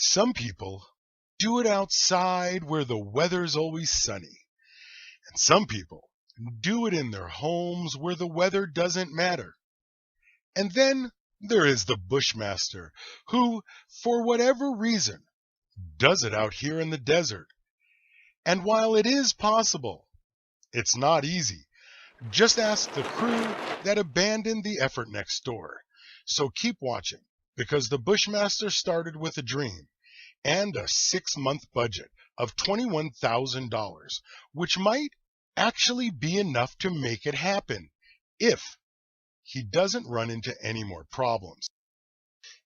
Some people do it outside where the weather's always sunny, and some people do it in their homes where the weather doesn't matter. And then there is the Bushmaster, who, for whatever reason, does it out here in the desert. And while it is possible, it's not easy. Just ask the crew that abandoned the effort next door. So keep watching, because the Bushmaster started with a dream and a 6-month budget of $21,000, which might actually be enough to make it happen if he doesn't run into any more problems.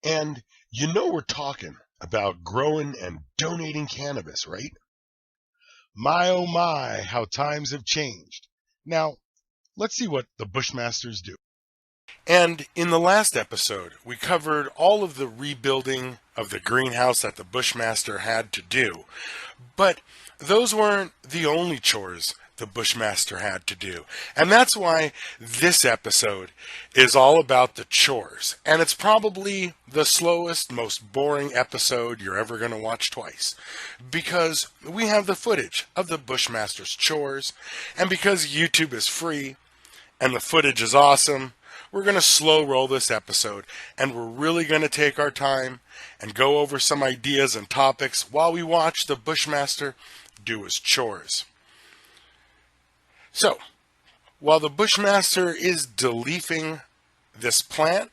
And you know we're talking about growing and donating cannabis, right? My oh my, how times have changed. Now, let's see what the Bushmasters do. And in the last episode, we covered all of the rebuilding of the greenhouse that the Bushmaster had to do. But those weren't the only chores the Bushmaster had to do. And that's why this episode is all about the chores. And it's probably the slowest, most boring episode you're ever going to watch twice. Because we have the footage of the Bushmaster's chores, and because YouTube is free and the footage is awesome, we're going to slow roll this episode, and we're really going to take our time and go over some ideas and topics while we watch the Bushmaster do his chores. So, while the Bushmaster is deleafing this plant,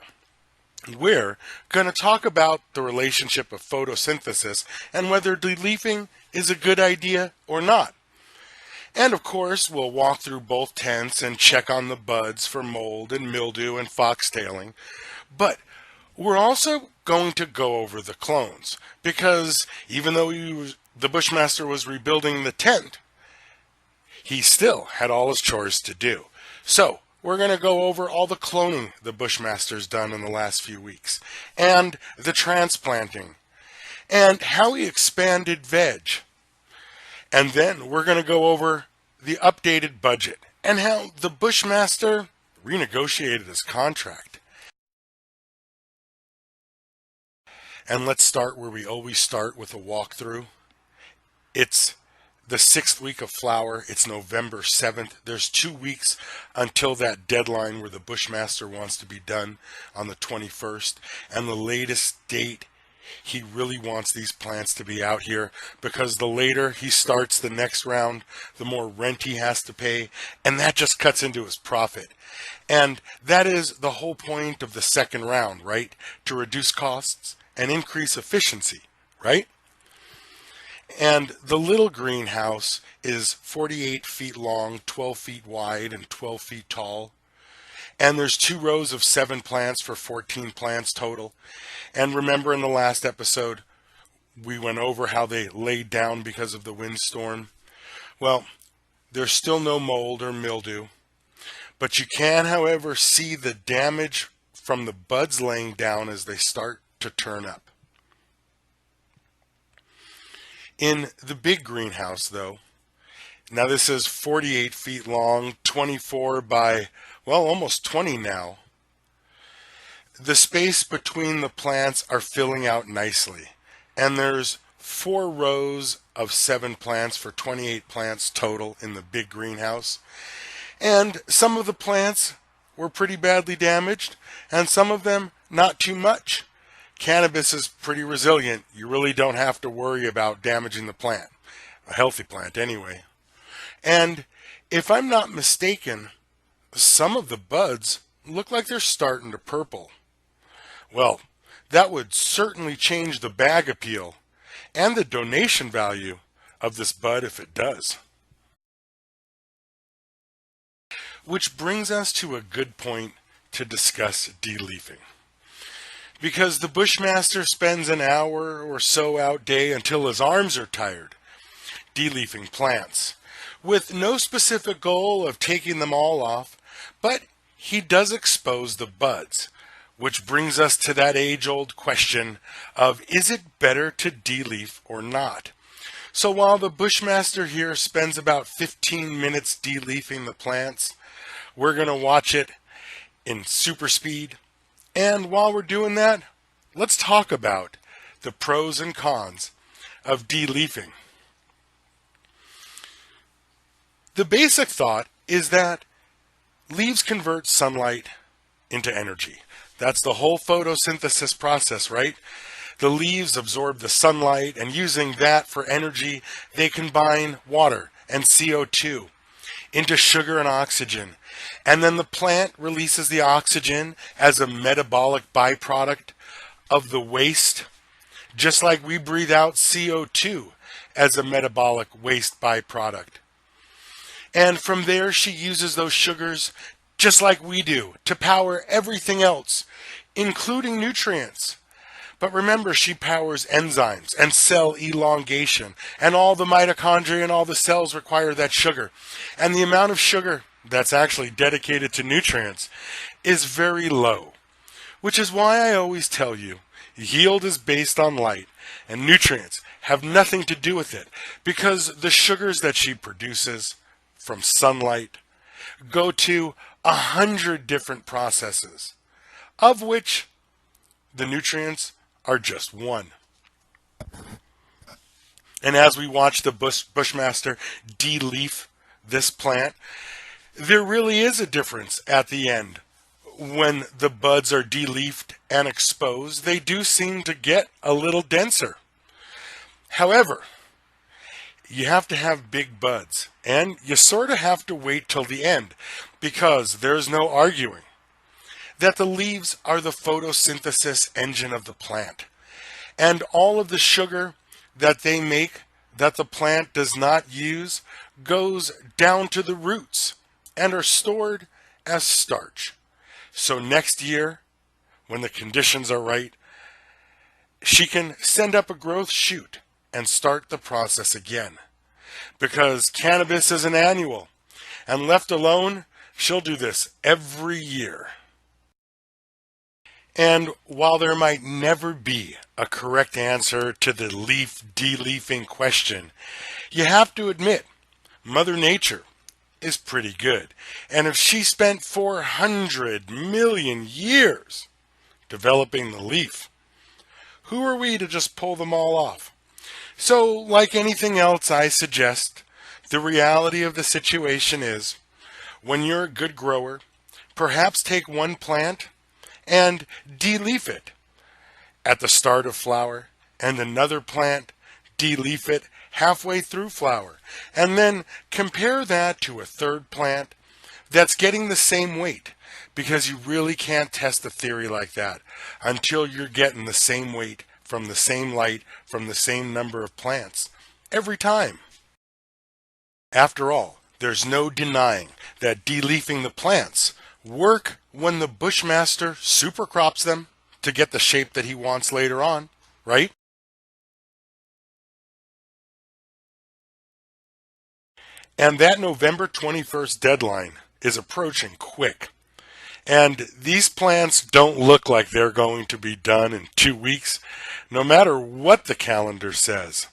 we're going to talk about the relationship of photosynthesis and whether deleafing is a good idea or not. And of course, we'll walk through both tents and check on the buds for mold and mildew and foxtailing. But we're also going to go over the clones, because even though the Bushmaster was rebuilding the tent, he still had all his chores to do. So, we're going to go over all the cloning the Bushmaster's done in the last few weeks, and the transplanting, and how he expanded veg. And then we're going to go over the updated budget, and how the Bushmaster renegotiated his contract. And let's start where we always start with a walkthrough. It's the 6th week of flower. It's November 7th. There's 2 weeks until that deadline where the Bushmaster wants to be done on the 21st. And the latest date he really wants these plants to be out here, because the later he starts the next round, the more rent he has to pay, and that just cuts into his profit. And that is the whole point of the second round, right? To reduce costs and increase efficiency, right? And the little greenhouse is 48 feet long, 12 feet wide, and 12 feet tall. And there's 2 rows of 7 plants for 14 plants total. And remember in the last episode, we went over how they laid down because of the windstorm. Well, there's still no mold or mildew. But you can, however, see the damage from the buds laying down as they start to turn up. In the big greenhouse, though, now this is 48 feet long, 24 by, well, almost 20 now. The space between the plants are filling out nicely, and there's 4 rows of 7 plants for 28 plants total in the big greenhouse. And some of the plants were pretty badly damaged, and some of them not too much. Cannabis is pretty resilient. You really don't have to worry about damaging the plant. A healthy plant, anyway. And if I'm not mistaken, some of the buds look like they're starting to purple. Well, that would certainly change the bag appeal and the donation value of this bud if it does. Which brings us to a good point to discuss deleafing. Because the Bushmaster spends an hour or so out day until his arms are tired deleafing plants, with no specific goal of taking them all off, but he does expose the buds, which brings us to that age-old question of, is it better to deleaf or not? So while the Bushmaster here spends about 15 minutes deleafing the plants, we're going to watch it in super speed. And while we're doing that, let's talk about the pros and cons of de-leafing. The basic thought is that leaves convert sunlight into energy. That's the whole photosynthesis process, right? The leaves absorb the sunlight, and using that for energy, they combine water and CO2 into sugar and oxygen. And then the plant releases the oxygen as a metabolic byproduct of the waste, just like we breathe out CO2 as a metabolic waste byproduct. And from there, she uses those sugars, just like we do, to power everything else, including nutrients. But remember, she powers enzymes and cell elongation, and all the mitochondria and all the cells require that sugar. And the amount of sugar that's actually dedicated to nutrients is very low, which is why I always tell you, yield is based on light, and nutrients have nothing to do with it, because the sugars that she produces from sunlight go to 100 different processes, of which the nutrients are just one. And as we watch the Bushmaster de-leaf this plant, there really is a difference at the end. When the buds are de-leafed and exposed, they do seem to get a little denser. However, you have to have big buds, and you sort of have to wait till the end, because there's no arguing that the leaves are the photosynthesis engine of the plant. And all of the sugar that they make that the plant does not use goes down to the roots and are stored as starch. So next year, when the conditions are right, she can send up a growth shoot and start the process again. Because cannabis is an annual, and left alone, she'll do this every year. And while there might never be a correct answer to the leaf de-leafing question, you have to admit, Mother Nature is pretty good. And if she spent 400 million years developing the leaf, who are we to just pull them all off? So, like anything else I suggest, the reality of the situation is, when you're a good grower, perhaps take one plant and de-leaf it at the start of flower, and another plant, de-leaf it halfway through flower, and then compare that to a third plant that's getting the same weight, because you really can't test a theory like that until you're getting the same weight from the same light from the same number of plants every time. After all, there's no denying that de-leafing the plants work when the Bushmaster supercrops them to get the shape that he wants later on, right? And that November 21st deadline is approaching quick. And these plants don't look like they're going to be done in 2 weeks, no matter what the calendar says.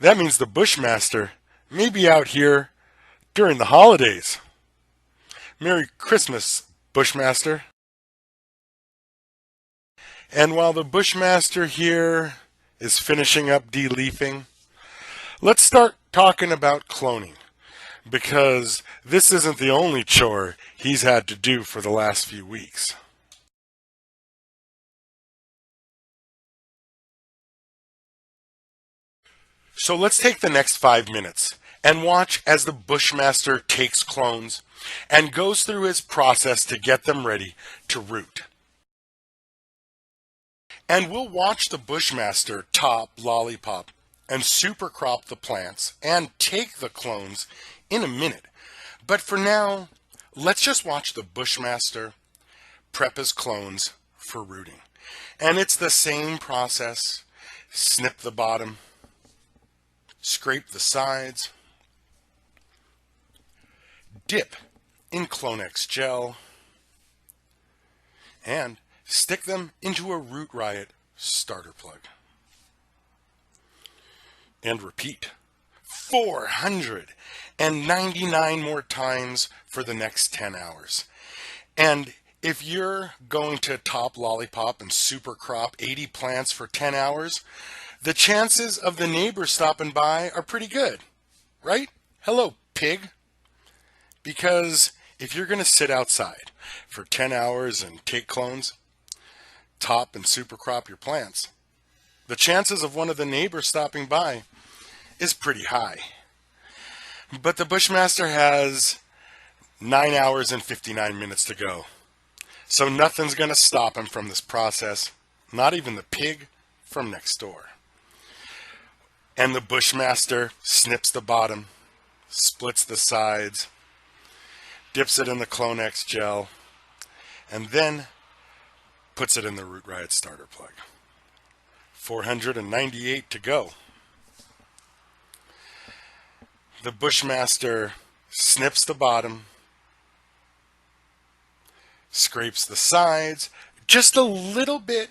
That means the Bushmaster may be out here during the holidays. Merry Christmas, Bushmaster. And while the Bushmaster here is finishing up de-leafing, let's start talking about cloning, because this isn't the only chore he's had to do for the last few weeks. So let's take the next 5 minutes and watch as the Bushmaster takes clones and goes through his process to get them ready to root. And we'll watch the Bushmaster top, lollipop, and supercrop the plants and take the clones in a minute. But for now, let's just watch the Bushmaster prep his clones for rooting. And it's the same process. Snip the bottom, scrape the sides, dip in Clonex gel, and stick them into a Root Riot starter plug. And repeat 499 more times for the next 10 hours. And If you're going to top lollipop and super crop 80 plants for 10 hours, the chances of the neighbor stopping by are pretty good, right? Hello, pig. Because if you're going to sit outside for 10 hours and take clones, top and super crop your plants, the chances of one of the neighbors stopping by is pretty high. But the Bushmaster has 9 hours and 59 minutes to go. So nothing's going to stop him from this process, not even the pig from next door. And the Bushmaster snips the bottom, splits the sides, dips it in the Clonex gel, and then puts it in the Root Riot starter plug. 498 to go. The Bushmaster snips the bottom, scrapes the sides, just a little bit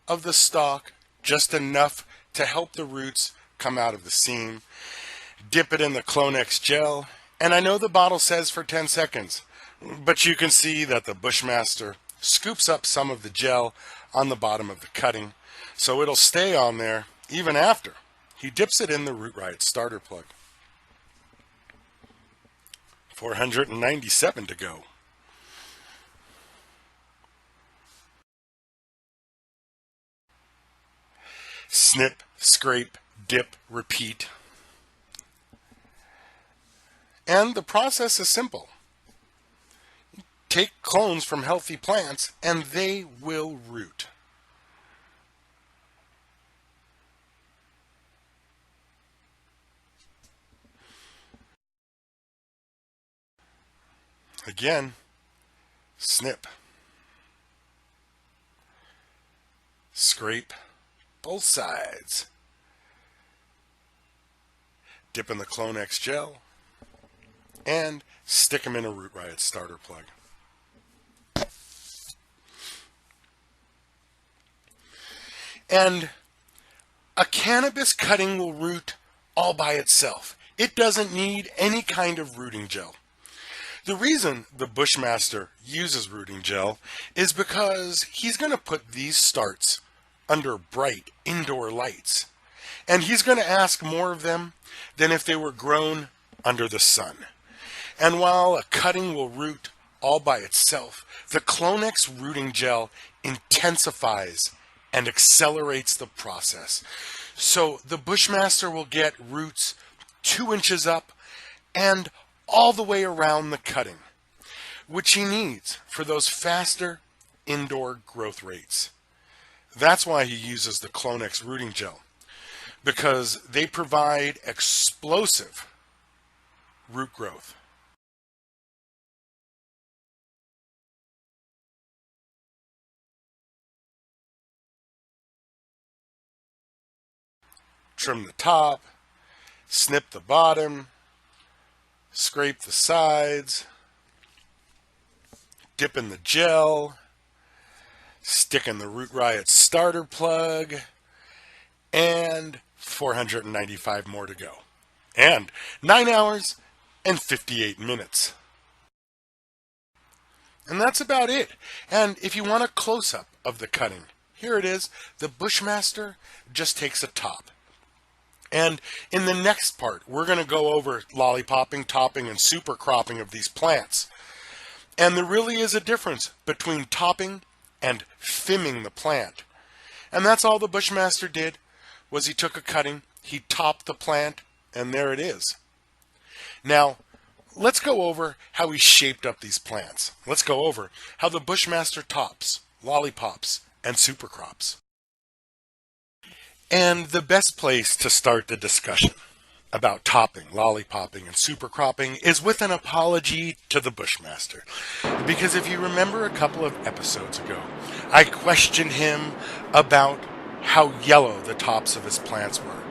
of the stalk, just enough to help the roots come out of the seam. Dip it in the Clonex gel, and I know the bottle says for 10 seconds, but you can see that the Bushmaster scoops up some of the gel on the bottom of the cutting, so it'll stay on there even after he dips it in the Root Riot starter plug. 497 to go. Snip, scrape, dip, repeat. And the process is simple. Take clones from healthy plants and they will root. Again, snip, scrape both sides, dip in the Clonex gel, and stick them in a Root Riot starter plug. And a cannabis cutting will root all by itself. It doesn't need any kind of rooting gel. The reason the Bushmaster uses rooting gel is because he's going to put these starts under bright indoor lights. And he's going to ask more of them than if they were grown under the sun. And while a cutting will root all by itself, the Clonex rooting gel intensifies and accelerates the process. So the Bushmaster will get roots 2 inches up and all the way around the cutting, which he needs for those faster indoor growth rates. That's why he uses the Clonex rooting gel, because they provide explosive root growth. Trim the top, snip the bottom, scrape the sides, dip in the gel, stick in the Root Riot starter plug, and 495 more to go. And 9 hours and 58 minutes. And that's about it. And if you want a close-up of the cutting, here it is. The Bushmaster just takes a top. And in the next part, we're going to go over lollipopping, topping, and super cropping of these plants. And there really is a difference between topping and fimming the plant. And that's all the Bushmaster did, was he took a cutting, he topped the plant, and there it is. Now, let's go over how he shaped up these plants. Let's go over how the Bushmaster tops, lollipops, and super crops. And the best place to start the discussion about topping, lollipopping, and super cropping is with an apology to the Bushmaster. Because if you remember a couple of episodes ago, I questioned him about how yellow the tops of his plants were.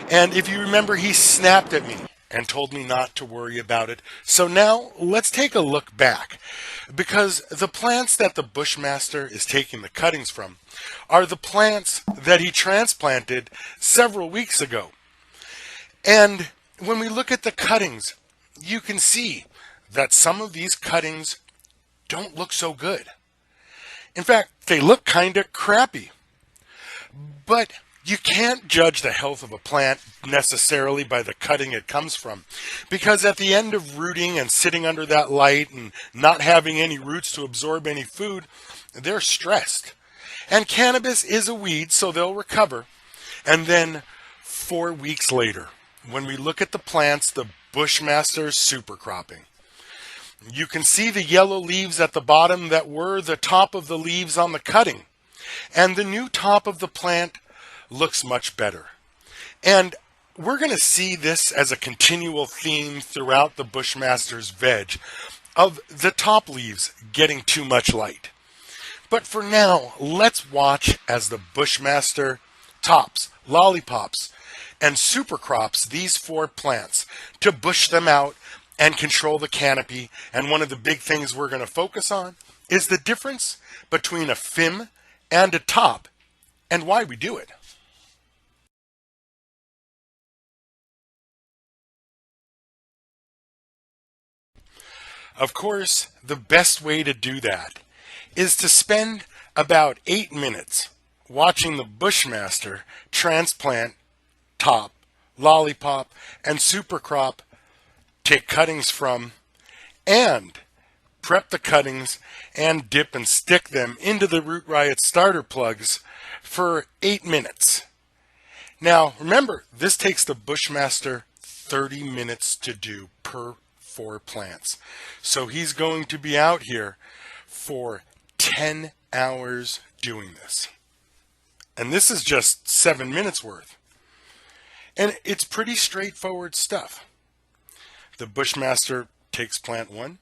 And if you remember, he snapped at me and told me not to worry about it. So now let's take a look back, because the plants that the Bushmaster is taking the cuttings from are the plants that he transplanted several weeks ago. And when we look at the cuttings, you can see that some of these cuttings don't look so good. In fact, they look kind of crappy. But you can't judge the health of a plant necessarily by the cutting it comes from. Because at the end of rooting and sitting under that light and not having any roots to absorb any food, they're stressed. And cannabis is a weed, so they'll recover. And then 4 weeks later, when we look at the plants, the Bushmaster's supercropping. You can see the yellow leaves at the bottom that were the top of the leaves on the cutting. And the new top of the plant looks much better. And we're going to see this as a continual theme throughout the Bushmaster's veg of the top leaves getting too much light. But for now, let's watch as the Bushmaster tops, lollipops, and supercrops these 4 plants to bush them out and control the canopy. And one of the big things we're going to focus on is the difference between a FIM and a top and why we do it. Of course, the best way to do that is to spend about 8 minutes watching the Bushmaster transplant top, lollipop, and supercrop take cuttings from and prep the cuttings and dip and stick them into the Root Riot starter plugs for 8 minutes. Now, remember, this takes the Bushmaster 30 minutes to do per 4 plants. So he's going to be out here for 10 hours doing this. And this is just 7 minutes worth. And it's pretty straightforward stuff. The Bushmaster takes plant 1,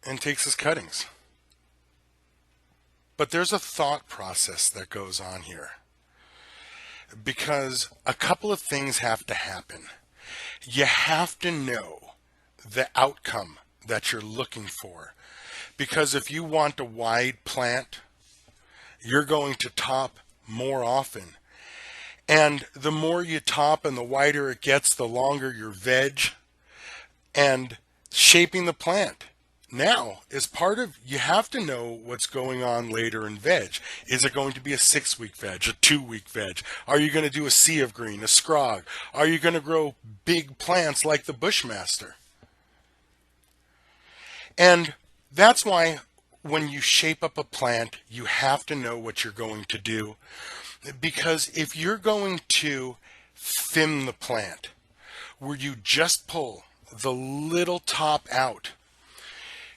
and takes his cuttings. But there's a thought process that goes on here, because a couple of things have to happen. You have to know the outcome that you're looking for, because if you want a wide plant, you're going to top more often. And the more you top and the wider it gets, the longer your veg. And shaping the plant now is part of, you have to know what's going on later in veg. Is it going to be a 6-week veg, a 2-week veg? Are you going to do a sea of green, a scrog? Are you going to grow big plants like the Bushmaster? And that's why when you shape up a plant, you have to know what you're going to do. Because if you're going to thin the plant, where you just pull the little top out,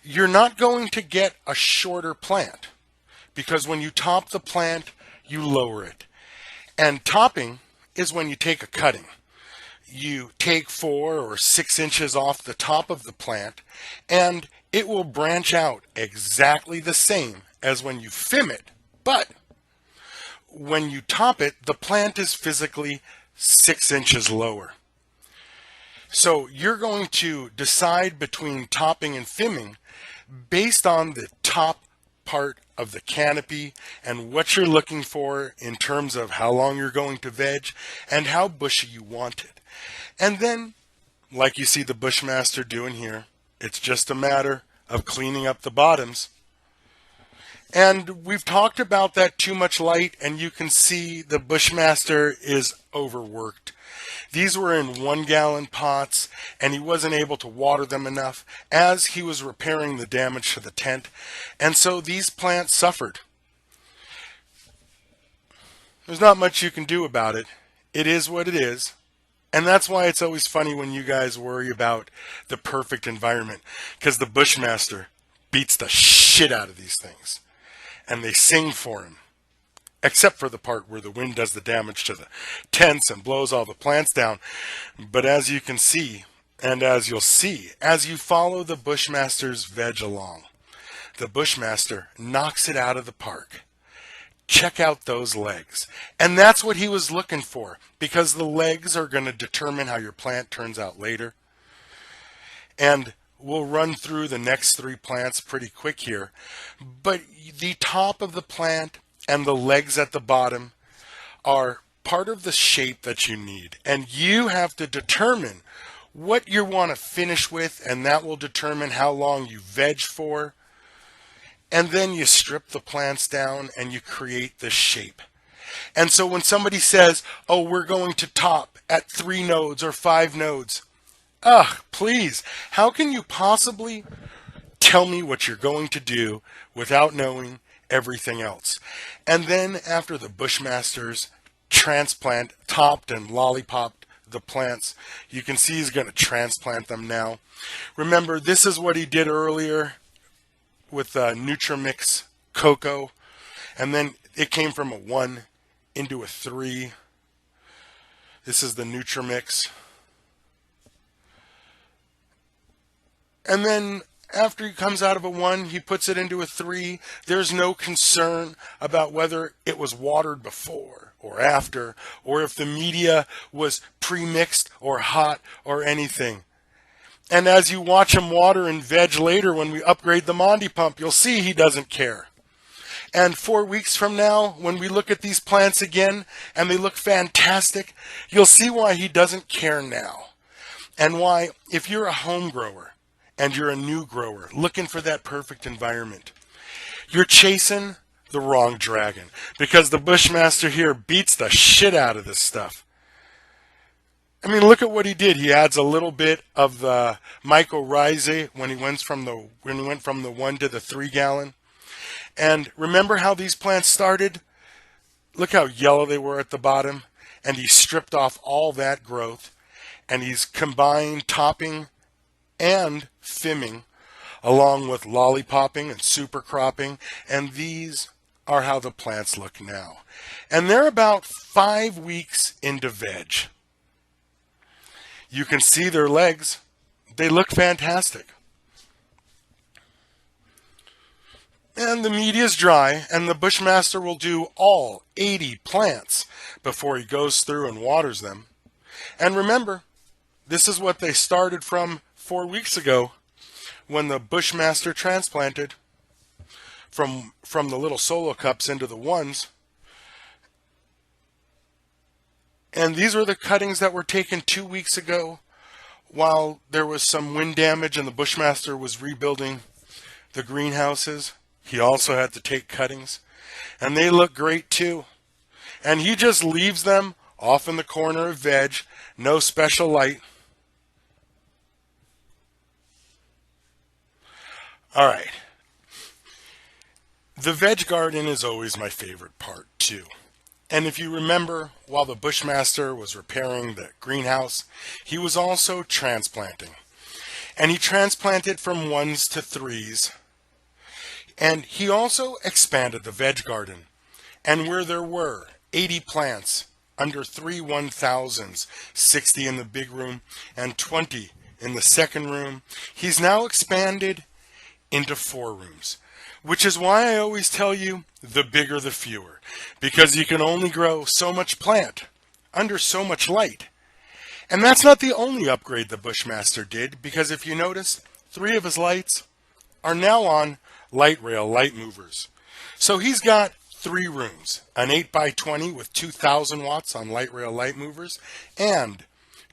you're not going to get a shorter plant, because when you top the plant, you lower it. And topping is when you take a cutting. You take 4 or 6 inches off the top of the plant, and it will branch out exactly the same as when you FIM it. But when you top it, the plant is physically 6 inches lower. So you're going to decide between topping and FIMing based on the top part of the canopy and what you're looking for in terms of how long you're going to veg and how bushy you want it. And then, like you see the Bushmaster doing here, it's just a matter of cleaning up the bottoms. And we've talked about that too much light, and you can see the Bushmaster is overworked. These were in 1-gallon pots, and he wasn't able to water them enough as he was repairing the damage to the tent, and so these plants suffered. There's not much you can do about it. It is what it is. And that's why it's always funny when you guys worry about the perfect environment, because the Bushmaster beats the shit out of these things. And they sing for him, except for the part where the wind does the damage to the tents and blows all the plants down. But as you can see, and as you'll see, as you follow the Bushmaster's veg along, the Bushmaster knocks it out of the park. Check out those legs. And that's what he was looking for, because the legs are going to determine how your plant turns out later. And we'll run through the next 3 plants pretty quick here. But the top of the plant and the legs at the bottom are part of the shape that you need, and you have to determine what you want to finish with, and that will determine how long you veg for. And then you strip the plants down and you create the shape. And so when somebody says, oh, we're going to top at 3 nodes or 5 nodes, please, how can you possibly tell me what you're going to do without knowing everything else? And then after the Bushmasters transplant, topped and lollipopped the plants, you can see he's going to transplant them now. Remember, this is what he did earlier with Nutrimix cocoa, and then it came from a 1 into a 3. This is the Nutrimix. And then after he comes out of a 1, he puts it into a 3. There's no concern about whether it was watered before or after, or if the media was pre-mixed or hot or anything. And as you watch him water and veg later when we upgrade the Monty pump, you'll see he doesn't care. And 4 weeks from now, when we look at these plants again and they look fantastic, you'll see why he doesn't care now. And why, if you're a home grower and you're a new grower looking for that perfect environment, you're chasing the wrong dragon, because the Bushmaster here beats the shit out of this stuff. I mean, look at what he did. He adds a little bit of the mycorrhizae when he went from the 1 to the 3 gallon. And remember how these plants started? Look how yellow they were at the bottom. And he stripped off all that growth. And he's combined topping and fimming along with lollipopping and super cropping. And these are how the plants look now. And they're about 5 weeks into veg. You can see their legs. They look fantastic. And the media is dry, and the Bushmaster will do all 80 plants before he goes through and waters them. And remember, this is what they started from 4 weeks ago when the Bushmaster transplanted from the little solo cups into the 1s. And these were the cuttings that were taken 2 weeks ago while there was some wind damage and the Bushmaster was rebuilding the greenhouses. He also had to take cuttings, and they look great too. And he just leaves them off in the corner of veg, no special light. All right. The veg garden is always my favorite part too. And if you remember, while the Bushmaster was repairing the greenhouse, he was also transplanting. And he transplanted from 1s to 3s. And he also expanded the veg garden. And where there were 80 plants under 3 1000s, 60 in the big room and 20 in the second room, he's now expanded into 4 rooms. Which is why I always tell you, the bigger the fewer. Because you can only grow so much plant under so much light. And that's not the only upgrade the Bushmaster did, because if you notice, 3 of his lights are now on light rail light movers. So he's got 3 rooms, an 8x20 with 2000 watts on light rail light movers, and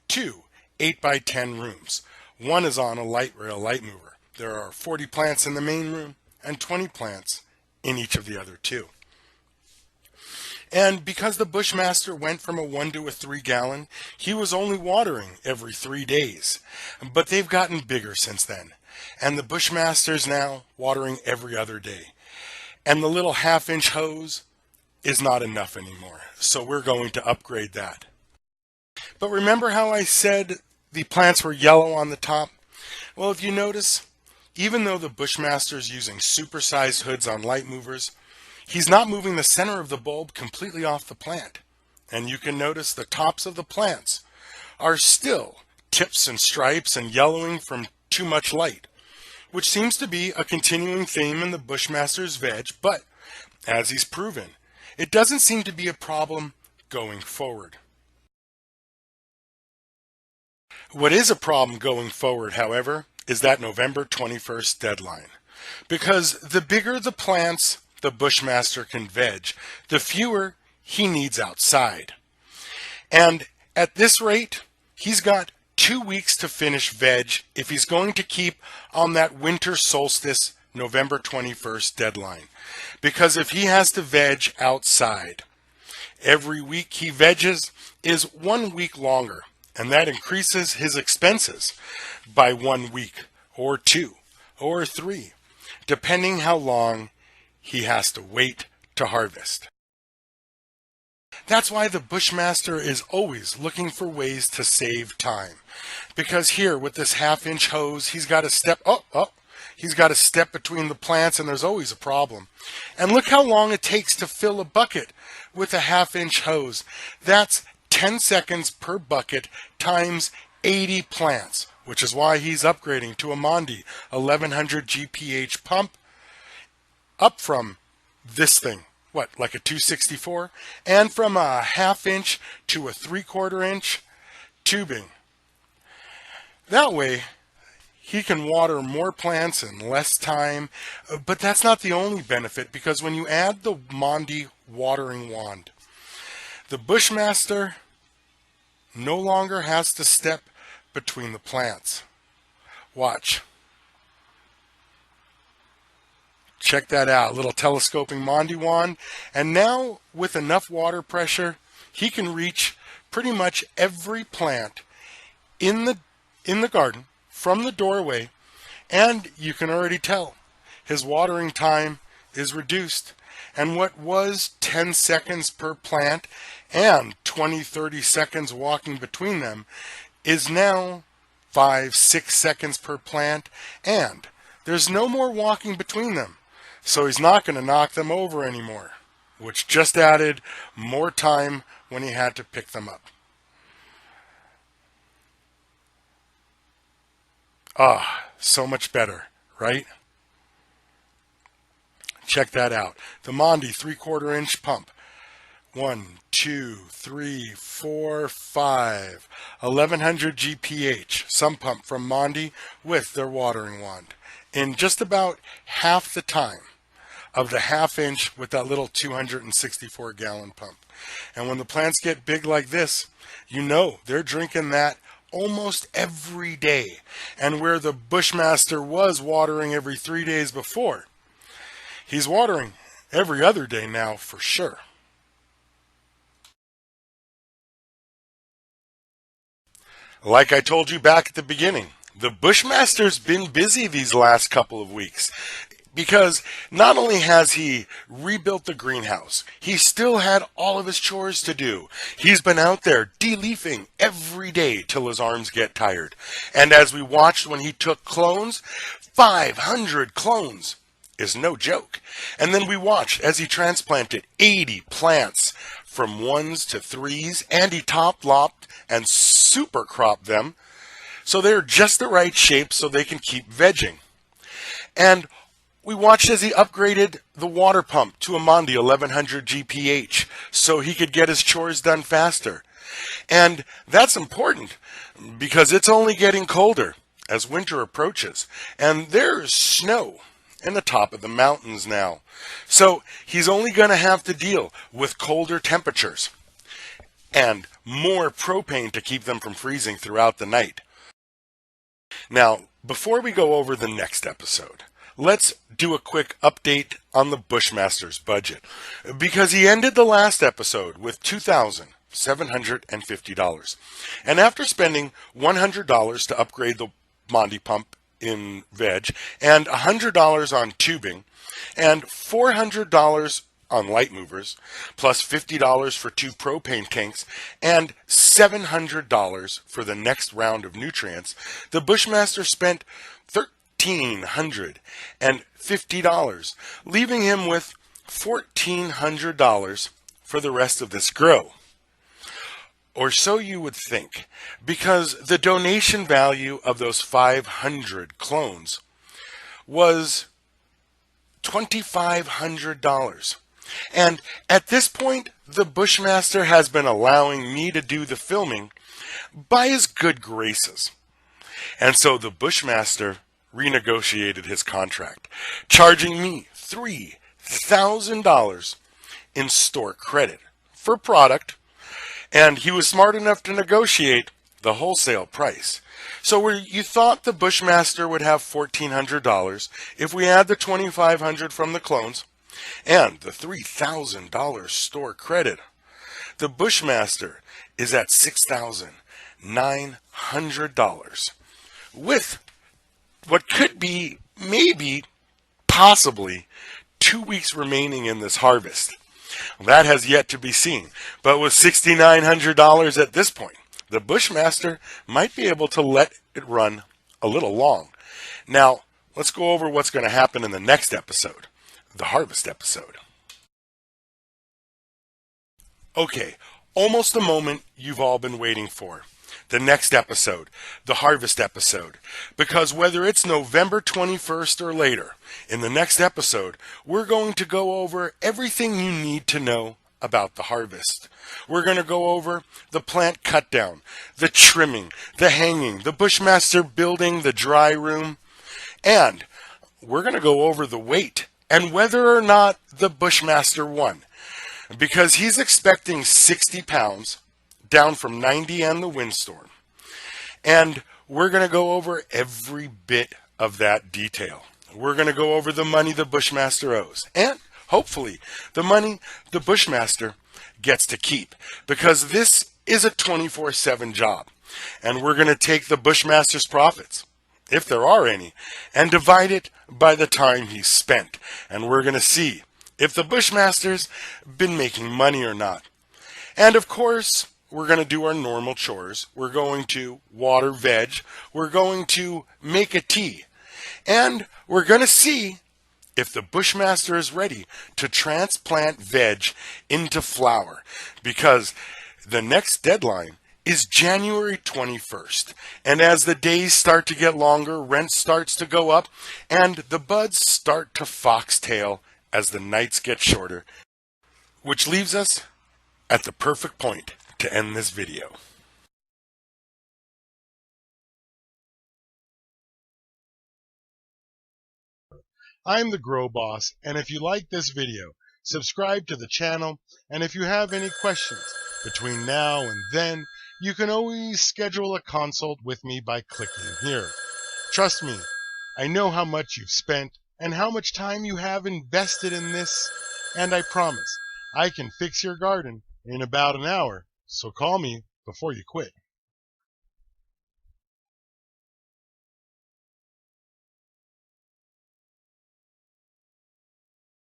2 8x10 rooms. 1 is on a light rail light mover. There are 40 plants in the main room and 20 plants in each of the other 2. And because the Bushmaster went from a 1 to a 3 gallon, he was only watering every 3 days. But they've gotten bigger since then. And the Bushmaster's now watering every other day. And the little 1/2-inch hose is not enough anymore. So we're going to upgrade that. But remember how I said the plants were yellow on the top? Well, if you notice, even though the Bushmaster is using supersized hoods on light movers, he's not moving the center of the bulb completely off the plant. And you can notice the tops of the plants are still tips and stripes and yellowing from too much light, which seems to be a continuing theme in the Bushmaster's veg, but as he's proven, it doesn't seem to be a problem going forward. What is a problem going forward, however, is that November 21st deadline. Because the bigger the plants the Bushmaster can veg, the fewer he needs outside. And at this rate, he's got 2 weeks to finish veg if he's going to keep on that winter solstice November 21st deadline. Because if he has to veg outside, every week he veges is 1 week longer, and that increases his expenses by 1 week or 2 or 3, depending how long he has to wait to harvest. That's why the Bushmaster is always looking for ways to save time. Because here with this 1/2-inch hose, he's got to he's got to step between the plants, and there's always a problem. And look how long it takes to fill a bucket with a 1/2-inch hose. That's 10 seconds per bucket times 80 plants, which is why he's upgrading to a Mondi 1100 GPH pump up from this thing, like a 264, and from a 1/2-inch to a 3/4 inch tubing. That way, he can water more plants in less time, but that's not the only benefit, because when you add the Mondi watering wand, the Bushmaster no longer has to step between the plants. Watch. Check that out, little telescoping Mondi wand. And now with enough water pressure, he can reach pretty much every plant in the garden from the doorway, and you can already tell his watering time is reduced. And what was 10 seconds per plant and 20-30 seconds walking between them is now 5-6 seconds per plant, and there's no more walking between them. So he's not going to knock them over anymore, which just added more time when he had to pick them up. So much better, right? Check that out. The Mondi 3/4 inch pump. 1, 2, 3, 4, 5. 1100 GPH, sump pump from Mondi with their watering wand. In just about half the time of the 1/2 inch with that little 264 gallon pump. And when the plants get big like this, you know they're drinking that almost every day. And where the Bushmaster was watering every 3 days before, he's watering every other day now for sure. Like I told you back at the beginning, the Bushmaster's been busy these last couple of weeks, because not only has he rebuilt the greenhouse, he still had all of his chores to do. He's been out there de-leafing every day till his arms get tired. And as we watched when he took clones, 500 clones is no joke. And then we watched as he transplanted 80 plants from 1s to 3s, and he top-lopped and super cropped them so they're just the right shape so they can keep vegging. And we watched as he upgraded the water pump to a Mondi 1100 GPH so he could get his chores done faster. And that's important because it's only getting colder as winter approaches. And there's snow in the top of the mountains now. So he's only going to have to deal with colder temperatures and more propane to keep them from freezing throughout the night. Now, before we go over the next episode, let's do a quick update on the Bushmaster's budget, because he ended the last episode with $2,750. And after spending $100 to upgrade the Mondi pump in veg, and $100 on tubing, and $400 on light movers, plus $50 for 2 propane tanks, and $700 for the next round of nutrients, the Bushmaster spent $1,350, leaving him with $1,400 for the rest of this grow. Or so you would think, because the donation value of those 500 clones was $2,500. And at this point, the Bushmaster has been allowing me to do the filming by his good graces. And so the Bushmaster renegotiated his contract, charging me $3,000 in store credit for product And he was smart enough to negotiate the wholesale price. So where you thought the Bushmaster would have $1,400 if we add the $2,500 from the clones and the $3,000 store credit, the Bushmaster is at $6,900 with what could be maybe possibly 2 weeks remaining in this harvest. That has yet to be seen. But with $6,900 at this point, the Bushmaster might be able to let it run a little long. Now, let's go over what's going to happen in the next episode, the harvest episode. Okay, almost the moment you've all been waiting for. The next episode, the harvest episode. Because whether it's November 21st or later, in the next episode, we're going to go over everything you need to know about the harvest. We're going to go over the plant cut down, the trimming, the hanging, the Bushmaster building the dry room, and we're going to go over the weight and whether or not the Bushmaster won. Because he's expecting 60 pounds, down from 90 and the windstorm. And we're going to go over every bit of that detail. We're going to go over the money the Bushmaster owes. And hopefully the money the Bushmaster gets to keep. Because this is a 24/7 job. And we're going to take the Bushmaster's profits, if there are any, and divide it by the time he's spent. And we're going to see if the Bushmaster's been making money or not. And of course, we're going to do our normal chores. We're going to water veg. We're going to make a tea. And we're going to see if the Bushmaster is ready to transplant veg into flower. Because the next deadline is January 21st. And as the days start to get longer, rent starts to go up, and the buds start to foxtail as the nights get shorter. Which leaves us at the perfect point to end this video. I'm the Grow Boss, and if you like this video, subscribe to the channel, and if you have any questions between now and then, you can always schedule a consult with me by clicking here. Trust me, I know how much you've spent and how much time you have invested in this, and I promise I can fix your garden in about an hour, so call me before you quit.